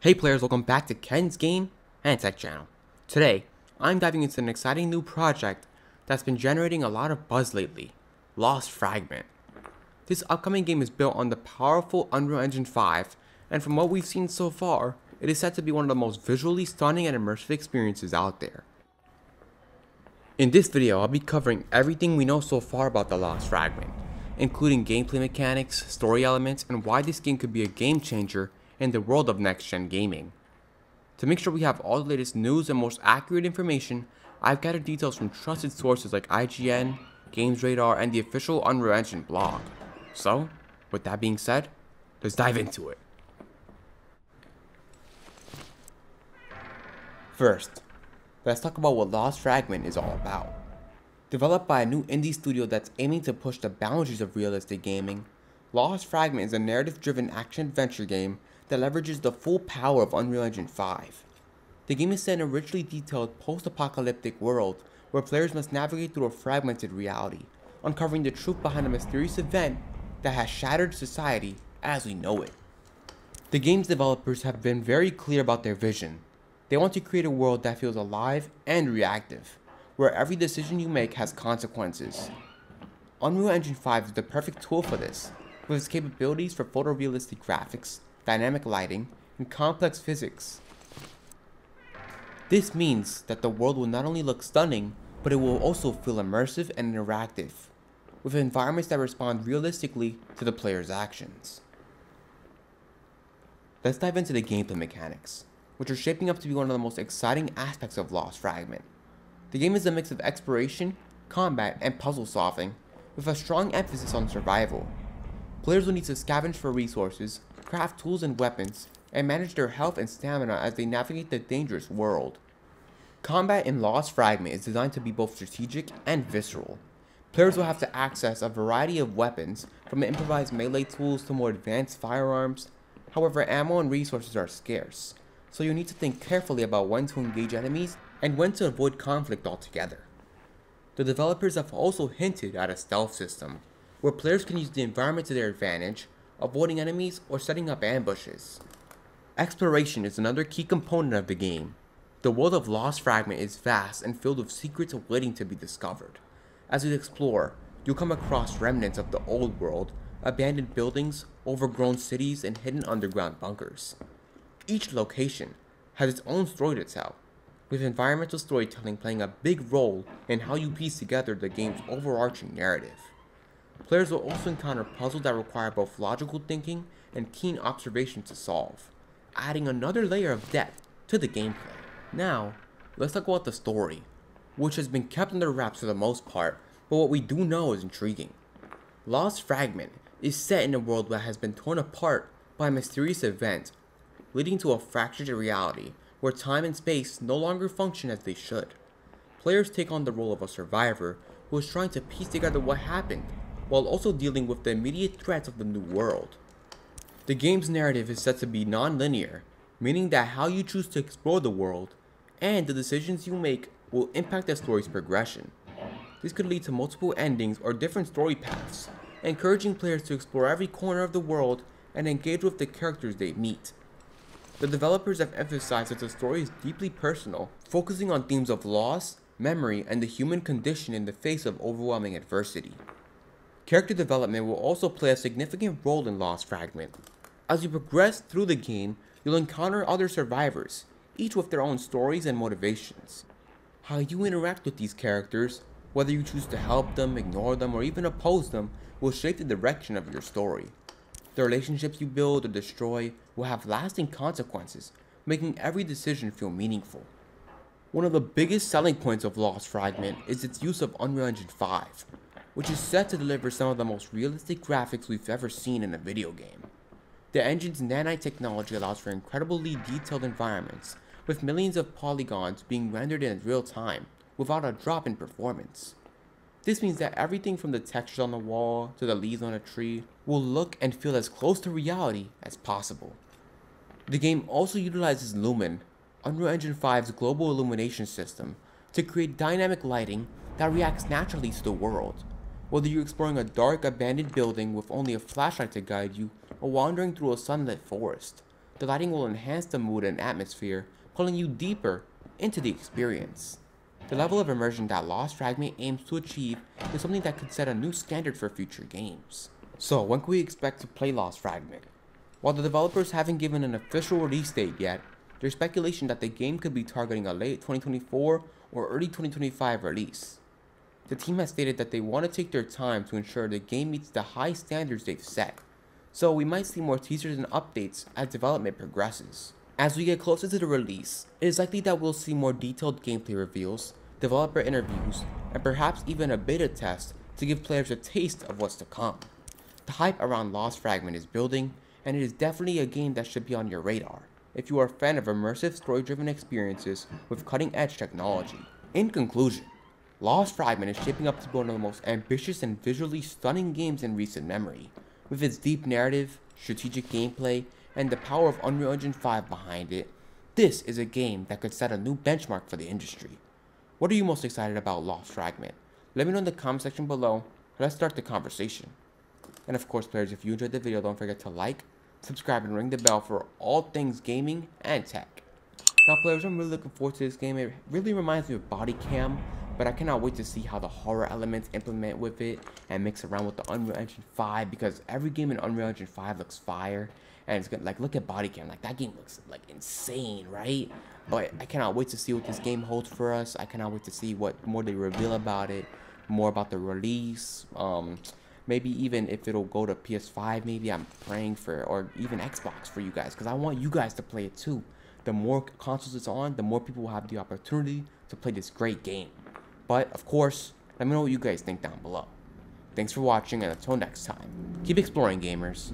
Hey players, welcome back to Ken's Game and Tech channel. Today, I'm diving into an exciting new project that's been generating a lot of buzz lately, Lost Fragment. This upcoming game is built on the powerful Unreal Engine 5, and from what we've seen so far, it is said to be one of the most visually stunning and immersive experiences out there. In this video, I'll be covering everything we know so far about the Lost Fragment, including gameplay mechanics, story elements, and why this game could be a game changer in the world of next-gen gaming. To make sure we have all the latest news and most accurate information, I've gathered details from trusted sources like IGN, GamesRadar, and the official Unreal Engine blog. So, with that being said, let's dive into it. First, let's talk about what Lost Fragment is all about. Developed by a new indie studio that's aiming to push the boundaries of realistic gaming, Lost Fragment is a narrative-driven action-adventure game that leverages the full power of Unreal Engine 5. The game is set in a richly detailed post-apocalyptic world where players must navigate through a fragmented reality, uncovering the truth behind a mysterious event that has shattered society as we know it. The game's developers have been very clear about their vision. They want to create a world that feels alive and reactive, where every decision you make has consequences. Unreal Engine 5 is the perfect tool for this, with its capabilities for photorealistic graphics, dynamic lighting, and complex physics. This means that the world will not only look stunning, but it will also feel immersive and interactive, with environments that respond realistically to the player's actions. Let's dive into the gameplay mechanics, which are shaping up to be one of the most exciting aspects of Lost Fragment. The game is a mix of exploration, combat, and puzzle solving, with a strong emphasis on survival. Players will need to scavenge for resources, craft tools and weapons, and manage their health and stamina as they navigate the dangerous world. Combat in Lost Fragment is designed to be both strategic and visceral. Players will have to access a variety of weapons, from improvised melee tools to more advanced firearms. However, ammo and resources are scarce, so you'll need to think carefully about when to engage enemies and when to avoid conflict altogether. The developers have also hinted at a stealth system, where players can use the environment to their advantage, avoiding enemies or setting up ambushes. Exploration is another key component of the game. The world of Lost Fragment is vast and filled with secrets waiting to be discovered. As you explore, you'll come across remnants of the old world, abandoned buildings, overgrown cities, and hidden underground bunkers. Each location has its own story to tell, with environmental storytelling playing a big role in how you piece together the game's overarching narrative. Players will also encounter puzzles that require both logical thinking and keen observation to solve, adding another layer of depth to the gameplay. Now, let's talk about the story, which has been kept under wraps for the most part, but what we do know is intriguing. Lost Fragment is set in a world that has been torn apart by a mysterious event, leading to a fractured reality where time and space no longer function as they should. Players take on the role of a survivor who is trying to piece together what happened, while also dealing with the immediate threats of the new world. The game's narrative is said to be non-linear, meaning that how you choose to explore the world and the decisions you make will impact the story's progression. This could lead to multiple endings or different story paths, encouraging players to explore every corner of the world and engage with the characters they meet. The developers have emphasized that the story is deeply personal, focusing on themes of loss, memory, and the human condition in the face of overwhelming adversity. Character development will also play a significant role in Lost Fragment. As you progress through the game, you'll encounter other survivors, each with their own stories and motivations. How you interact with these characters, whether you choose to help them, ignore them, or even oppose them, will shape the direction of your story. The relationships you build or destroy will have lasting consequences, making every decision feel meaningful. One of the biggest selling points of Lost Fragment is its use of Unreal Engine 5, which is set to deliver some of the most realistic graphics we've ever seen in a video game. The engine's nanite technology allows for incredibly detailed environments, with millions of polygons being rendered in real time, without a drop in performance. This means that everything from the textures on the wall to the leaves on a tree will look and feel as close to reality as possible. The game also utilizes Lumen, Unreal Engine 5's global illumination system, to create dynamic lighting that reacts naturally to the world. Whether you're exploring a dark, abandoned building with only a flashlight to guide you, or wandering through a sunlit forest, The lighting will enhance the mood and atmosphere, pulling you deeper into the experience. The level of immersion that Lost Fragment aims to achieve is something that could set a new standard for future games. So, when can we expect to play Lost Fragment? While the developers haven't given an official release date yet, there's speculation that the game could be targeting a late 2024 or early 2025 release. The team has stated that they want to take their time to ensure the game meets the high standards they've set, so we might see more teasers and updates as development progresses. As we get closer to the release, it is likely that we'll see more detailed gameplay reveals, developer interviews, and perhaps even a beta test to give players a taste of what's to come. The hype around Lost Fragment is building, and it is definitely a game that should be on your radar if you are a fan of immersive story-driven experiences with cutting-edge technology. In conclusion, Lost Fragment is shaping up to be one of the most ambitious and visually stunning games in recent memory. With its deep narrative, strategic gameplay, and the power of Unreal Engine 5 behind it, this is a game that could set a new benchmark for the industry. What are you most excited about Lost Fragment? Let me know in the comment section below. Let's start the conversation. And of course, players, if you enjoyed the video, don't forget to like, subscribe, and ring the bell for all things gaming and tech. Now players, I'm really looking forward to this game. It really reminds me of Body Cam, but I cannot wait to see how the horror elements implement with it and mix around with the Unreal Engine 5, because every game in Unreal Engine 5 looks fire. And it's gonna, like, look at Body Cam, like that game looks like insane, right? But I cannot wait to see what this game holds for us. I cannot wait to see what more they reveal about it, more about the release. Maybe even if it'll go to PS5, maybe I'm praying for, or even Xbox for you guys, because I want you guys to play it too. The more consoles it's on, the more people will have the opportunity to play this great game. But of course, let me know what you guys think down below. Thanks for watching, and until next time, keep exploring, gamers.